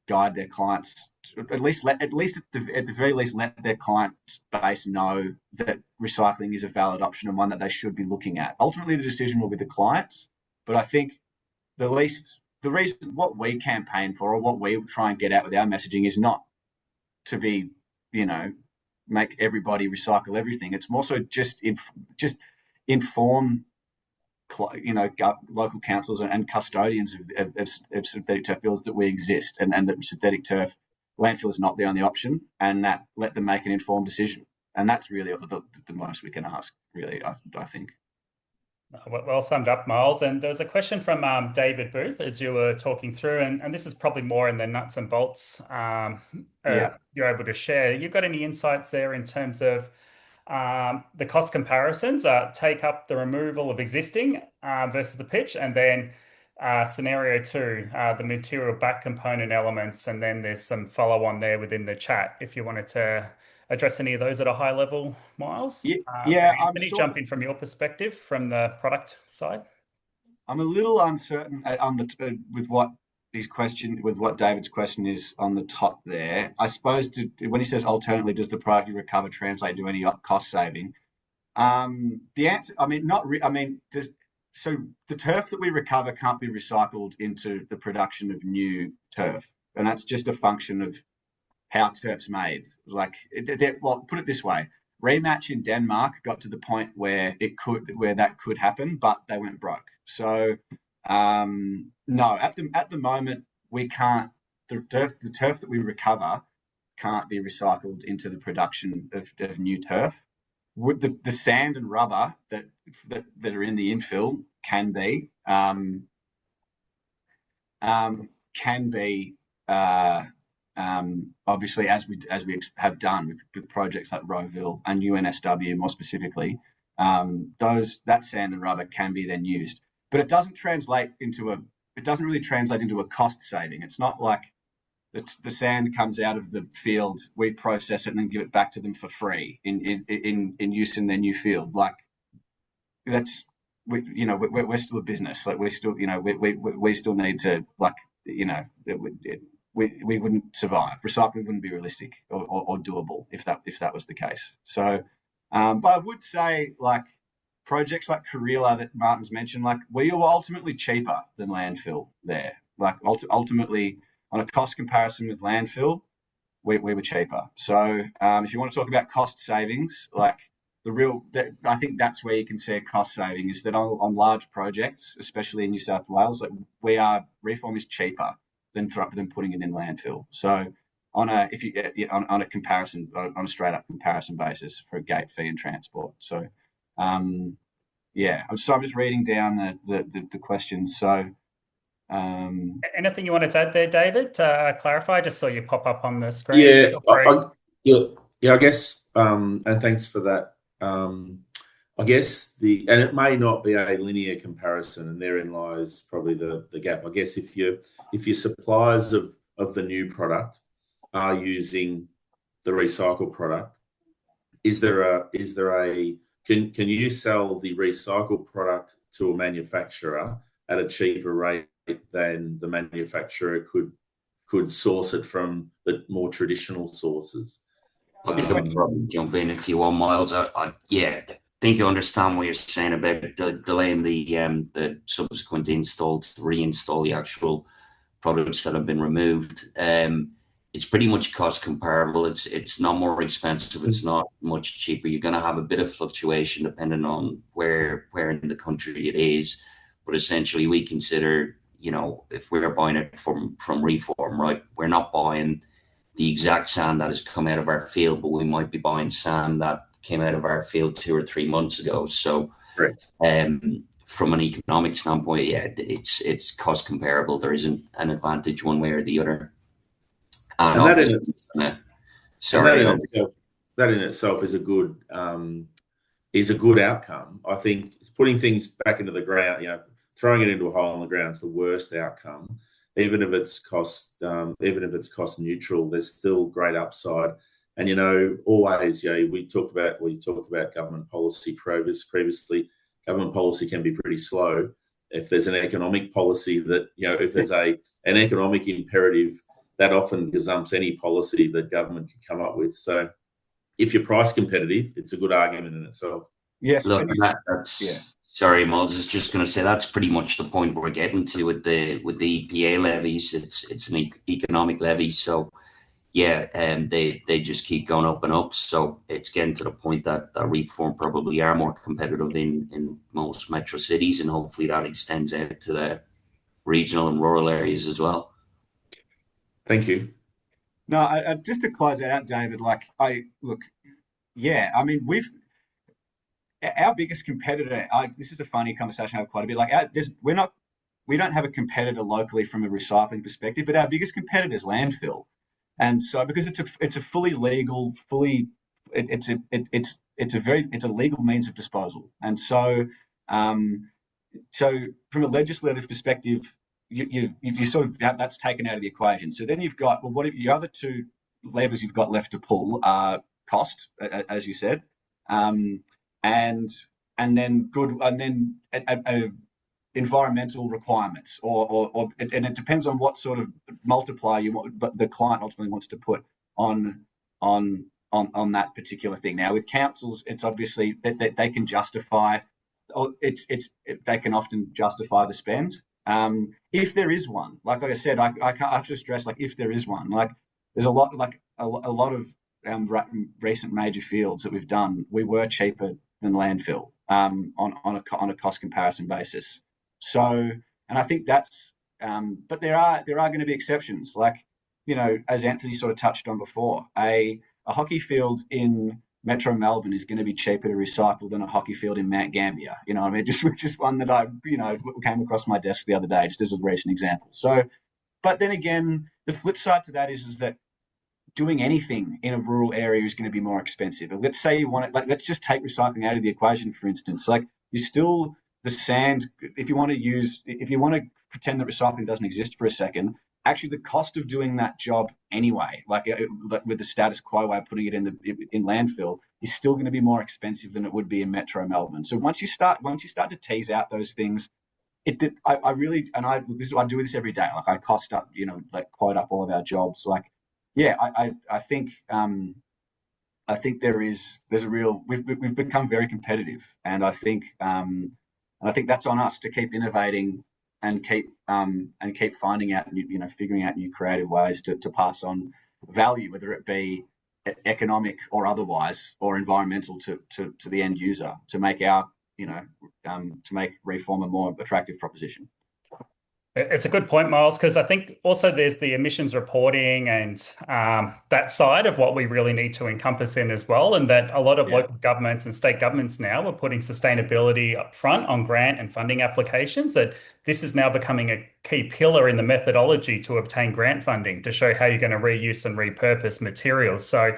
guide their clients, at the very least let their client base know that recycling is a valid option and one that they should be looking at. Ultimately, the decision will be the clients, but I think the reason what we campaign for, or what we try and get out with our messaging, is not to be, make everybody recycle everything. It's more so just inform, local councils and custodians of synthetic turf fields that we exist, and that synthetic turf landfill is not the only option, and that let them make an informed decision. And that's really the most we can ask, really, I think. Well summed up, Miles. And there was a question from David Booth as you were talking through, and this is probably more in the nuts and bolts you're able to share. You've got any insights there in terms of the cost comparisons, take up the removal of existing versus the pitch, and then scenario 2, the material back component elements, and then there's some follow on there within the chat if you wanted to address any of those at a high level, Miles. Can you jump in from your perspective from the product side? I'm a little uncertain with what David's question is on the top there. I suppose when he says alternately, does the product you recover translate to any cost saving? The answer, so the turf that we recover can't be recycled into the production of new turf, and that's just a function of how turf's made. Well, put it this way: Rematch in Denmark got to the point where that could happen, but they went broke. So no, at the moment we can't. The turf that we recover can't be recycled into the production of new turf. The sand and rubber that are in the infill can be obviously, as we have done with projects like Rowville and UNSW more specifically, that sand and rubber can be then used, but it doesn't really translate into a cost saving. It's not like the sand comes out of the field, we process it and then give it back to them for free in use in their new field. Like, that's we're still a business. Like, we still need to, we wouldn't survive. Recycling wouldn't be realistic or doable if that was the case. So, but I would say, like, projects like Karela that Martin's mentioned, like, we were ultimately cheaper than landfill there. Like, ultimately, on a cost comparison with landfill, we were cheaper. So, if you want to talk about cost savings, like, I think that's where you can see a cost saving, is that on large projects, especially in New South Wales, like, Reform is cheaper than putting it in landfill. So on a straight up comparison basis for a gate fee and transport. So I'm just reading down the questions. So anything you wanted to add there, David, to clarify? I just saw you pop up on the screen. I guess, and thanks for that. I guess and it may not be a linear comparison, and therein lies probably the gap. I guess if your suppliers of the new product are using the recycled product, is there a can you sell the recycled product to a manufacturer at a cheaper rate than the manufacturer could source it from the more traditional sources? I could probably jump in if you want, Miles. Yeah, I think you understand what you're saying about delaying the subsequent install to reinstall the actual products that have been removed. It's pretty much cost comparable. It's not more expensive. It's not much cheaper. You're going to have a bit of fluctuation depending on where in the country it is, but essentially we consider, if we're buying it from Reform, right, we're not buying the exact sand that has come out of our field, but we might be buying sand that came out of our field 2 or 3 months ago. So, Correct. From an economic standpoint, yeah, it's cost comparable. There isn't an advantage one way or the other. And that in itself is a good outcome. I think putting things back into the ground, throwing it into a hole in the ground is the worst outcome. Even if it's cost neutral, there's still great upside. And always, you talked about government policy previously. Government policy can be pretty slow. If there's an economic policy that, if there's an economic imperative, that often gazumps any policy that government can come up with. So if you're price competitive, it's a good argument in itself. Yes. Look, sorry, Miles, I was just going to say that's pretty much the point we're getting to with the EPA levies. It's an economic levy, so yeah, they just keep going up and up. So it's getting to the point that Reform probably are more competitive in most metro cities, and hopefully that extends out to the regional and rural areas as well. Thank you. No, just to close that out, David. Our biggest competitor. This is a funny conversation I have quite a bit. We don't have a competitor locally from a recycling perspective, but our biggest competitor is landfill. And so, because it's a fully legal, it's a legal means of disposal. And so, from a legislative perspective, you sort of that's taken out of the equation. So then you've got, what your other two levers you've got left to pull are cost, as you said, and then environmental requirements, and it depends on what sort of multiplier the client ultimately wants to put on that particular thing. Now with councils, it's obviously that they can justify, they can often justify the spend. If there is one, like I said, I have to stress, if there is one, there's a lot of recent major fields that we've done, we were cheaper than landfill on a cost comparison basis. So, and I think that's, but there are going to be exceptions, as Anthony sort of touched on before. A hockey field in Metro Melbourne is going to be cheaper to recycle than a hockey field in Mount Gambier. Just one that I, came across my desk the other day, just as a recent example. So, but then again, the flip side to that is that doing anything in a rural area is going to be more expensive. And let's say you want it, let's just take recycling out of the equation, for instance. The sand, if you want to pretend that recycling doesn't exist for a second, actually the cost of doing that job anyway, with the status quo way of putting it in landfill, is still going to be more expensive than it would be in Metro Melbourne. So once you start to tease out those things, I do this every day. I cost up, quote up all of our jobs. I think there's a real, we've become very competitive, and I think that's on us to keep innovating and keep finding out, figuring out new creative ways to pass on value, whether it be economic or otherwise, or environmental to the end user, to make to make Reform a more attractive proposition. It's a good point, Miles, because I think also there's the emissions reporting and that side of what we really need to encompass in as well, and that a lot of local governments and state governments now are putting sustainability up front on grant and funding applications, that this is now becoming a key pillar in the methodology to obtain grant funding, to show how you're going to reuse and repurpose materials. So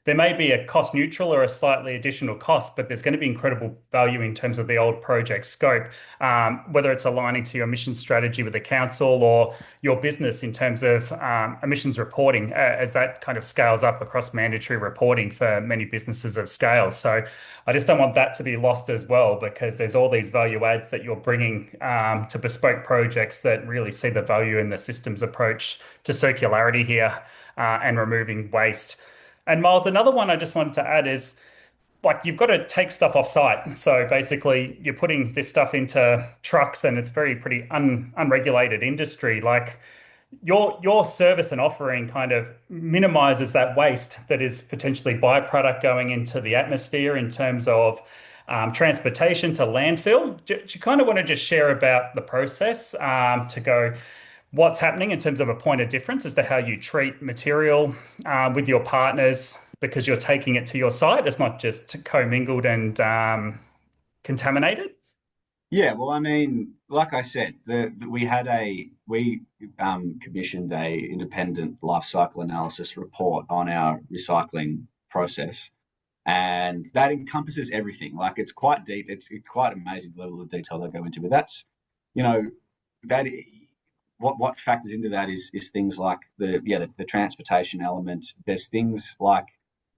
there may be a cost neutral or a slightly additional cost, but there's going to be incredible value in terms of the old project scope, whether it's aligning to your emissions strategy with the council or your business in terms of emissions reporting as that kind of scales up across mandatory reporting for many businesses of scale. So I just don't want that to be lost as well, because there's all these value adds that you're bringing to bespoke projects that really see the value in the systems approach to circularity here and removing waste. And Miles, another one I just wanted to add is like you've got to take stuff off site. So basically, you're putting this stuff into trucks, and it's pretty unregulated industry. Like your service and offering kind of minimizes that waste that is potentially byproduct going into the atmosphere in terms of transportation to landfill. Do you kind of want to just share about the process to go what's happening in terms of a point of difference as to how you treat material with your partners because you're taking it to your site? It's not just commingled and contaminated. Yeah, well, I mean, like I said, we commissioned a independent life cycle analysis report on our recycling process, and that encompasses everything. Like it's quite deep. It's quite amazing the level of detail they go into. But that's, you know, that what factors into that is things like the transportation element. There's things like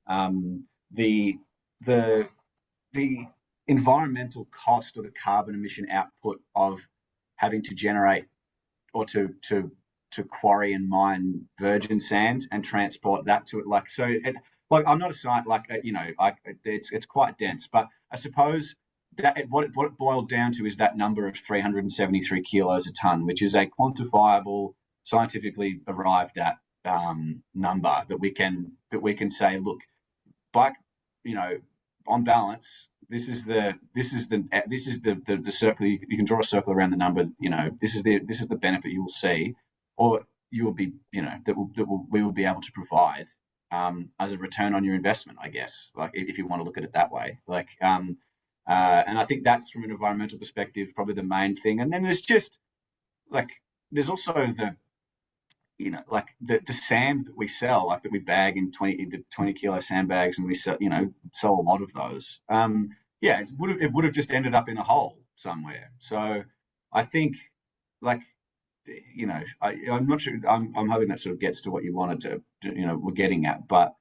the the the environmental cost or the carbon emission output of having to generate or to quarry and mine virgin sand and transport that to it. Like so, like I'm not a site like it's quite dense, but I suppose that what it boiled down to is that number of 373 kilos a ton, which is a quantifiable, scientifically arrived at number that we can say, look, by on balance, this is the circle. You can draw a circle around the number. This is the benefit you will see, or you will be we will be able to provide as a return on your investment, I guess. Like if you want to look at it that way, and I think that's from an environmental perspective probably the main thing. And then there's also the sand that we sell, like that we bag in 20 kilo sandbags, and we sell a lot of those. It would have just ended up in a hole somewhere. So I think I'm not sure. I'm hoping that sort of gets to what you wanted to we're getting at. But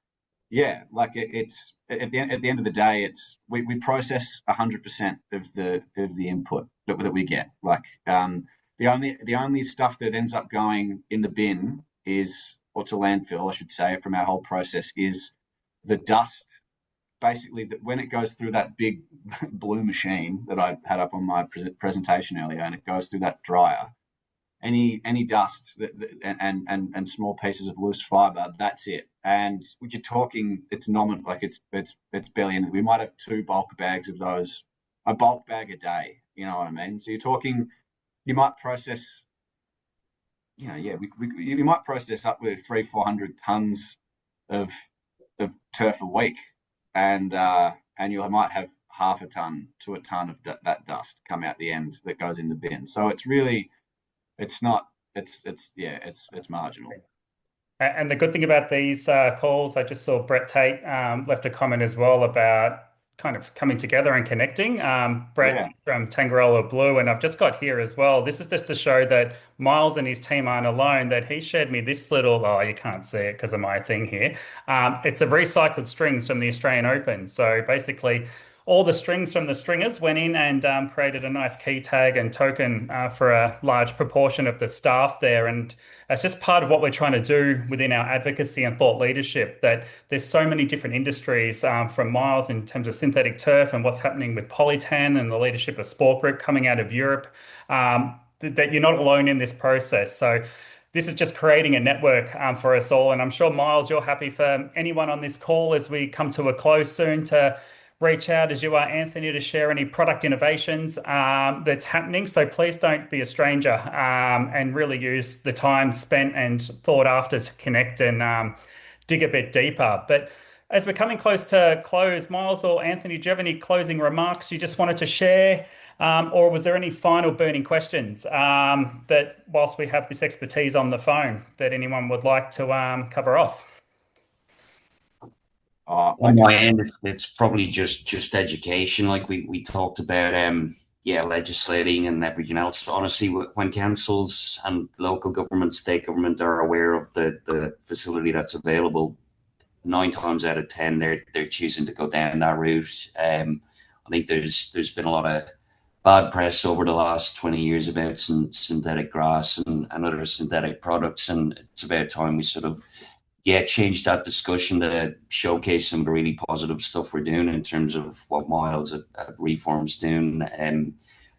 yeah, it's at the end of the day, we process 100% of the input that we get. The only stuff that ends up going in the bin or to landfill, I should say, from our whole process is the dust. Basically, when it goes through that big blue machine that I had up on my presentation earlier, and it goes through that dryer, any dust and small pieces of loose fiber, that's it. And you're talking, it's nominal, like it's barely anything. We might have 2 bulk bags of those, a bulk bag a day. You know what I mean? So you're talking. You might process, we might process up with 300-400 tons of turf a week, and you might have half a ton to a ton of that dust come out the end that goes in the bin. So it's marginal. And the good thing about these calls, I just saw Brett Tate left a comment as well about kind of coming together and connecting. Brett from Tangaroa Blue, and I've just got here as well. This is just to show that Miles and his team aren't alone, that he shared me this you can't see it because of my thing here. It's a recycled strings from the Australian Open. So basically all the strings from the stringers went in and created a nice key tag and token for a large proportion of the staff there. And that's just part of what we're trying to do within our advocacy and thought leadership, that there's so many different industries from Miles in terms of synthetic turf and what's happening with Polytan and the leadership of Sport Group coming out of Europe, that you're not alone in this process. So this is just creating a network for us all. And I'm sure, Miles, you're happy for anyone on this call as we come to a close soon to reach out, as you are, Anthony, to share any product innovations that's happening. So please don't be a stranger and really use the time spent and thought after to connect and dig a bit deeper. But as we're coming close to close, Miles or Anthony, do you have any closing remarks you just wanted to share? Or was there any final burning questions that, whilst we have this expertise on the phone, that anyone would like to cover off? I On my just end, it's probably just education, like we talked about, yeah, legislating and everything else. Honestly, when councils and local government, state government are aware of the facility that's available, 9 times out of 10, they're choosing to go down that route. I think there's been a lot of bad press over the last 20 years about synthetic grass and other synthetic products, and it's about time we sort of change that discussion to showcase some of the really positive stuff we're doing in terms of what Miles at Reform's doing.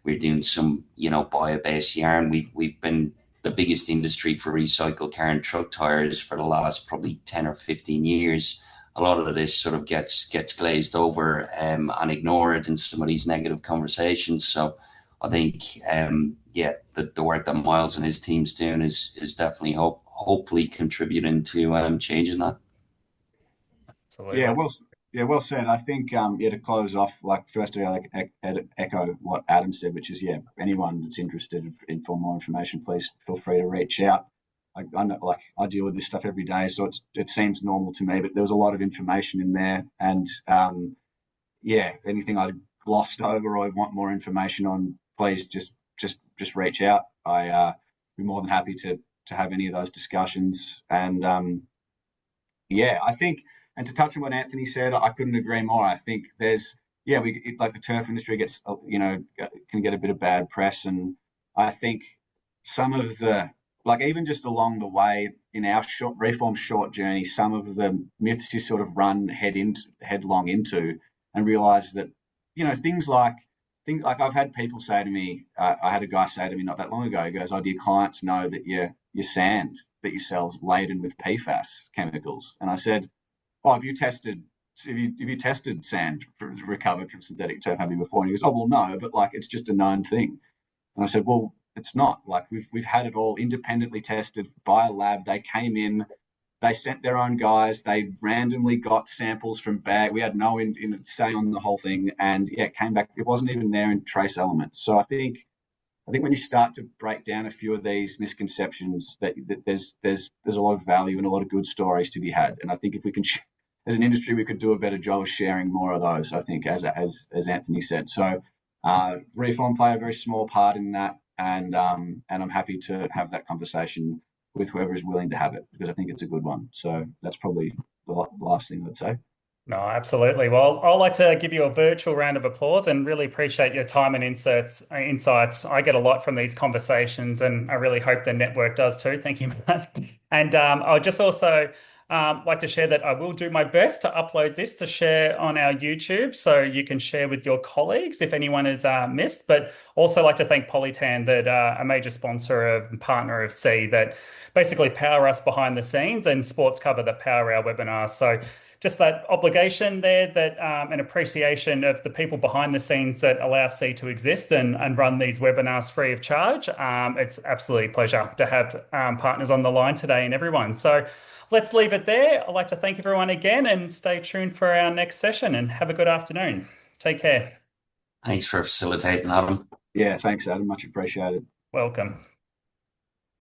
We're doing some, bio-based yarn. We've been the biggest industry for recycled car and truck tires for the last probably 10 or 15 years. A lot of this sort of gets glazed over and ignored in some of these negative conversations. So I think, the work that Miles and his team's doing is definitely hopefully contributing to changing that. Yeah, Absolutely. well said. I think to close off, like firstly, I like echo what Adam said, which is anyone that's interested in for more information, please feel free to reach out. I know, like I deal with this stuff every day, so it seems normal to me, but there was a lot of information in there, and anything I glossed over or want more information on, please just reach out. Be more than happy to have any of those discussions, and I think, and to touch on what Anthony said, I couldn't agree more. I think like the turf industry gets, can get a bit of bad press. And I think some of like even just along the way in our reform short journey, some of the myths you sort of run headlong into and realize that, things like I've had people say to me, I had a guy say to me not that long ago, he goes, "Oh, do your clients know that your sand that you sell is laden with PFAS chemicals?" And I said, "Oh, have you tested sand recovered from synthetic turf, have you, before?" And he goes, "Oh, well, no, but like it's just a known thing." And I said, "Well, it's not. Like we've had it all independently tested by a lab. They came in, they sent their own guys, they randomly got samples from bag. We had no say on the whole thing, and it came back. It wasn't even there in trace elements." So I think when you start to break down a few of these misconceptions, that there's a lot of value and a lot of good stories to be had. And I think if we can, as an industry, we could do a better job of sharing more of those. I think, as Anthony said. So, Reform play a very small part in that, and I'm happy to have that conversation with whoever is willing to have it, because I think it's a good one. So that's probably the last thing I'd say. No, absolutely. Well, I'd like to give you a virtual round of applause and really appreciate your time and insights. I get a lot from these conversations, and I really hope the network does too. Thank you, Matt. And I'll just also like to share that I will do my best to upload this to share on our YouTube, so you can share with your colleagues if anyone is missed. But also like to thank Polytan, that a major sponsor and partner of C, that basically power us behind the scenes, and Sports Cover that power our webinars. So just that obligation there, that an appreciation of the people behind the scenes that allow C to exist and run these webinars free of charge. It's absolutely a pleasure to have partners on the line today, and everyone. So let's leave it there. I'd like to thank everyone again, and stay tuned for our next session, and have a good afternoon. Take care. Thanks for facilitating, Adam. Yeah, thanks, Adam. Much appreciated. Welcome.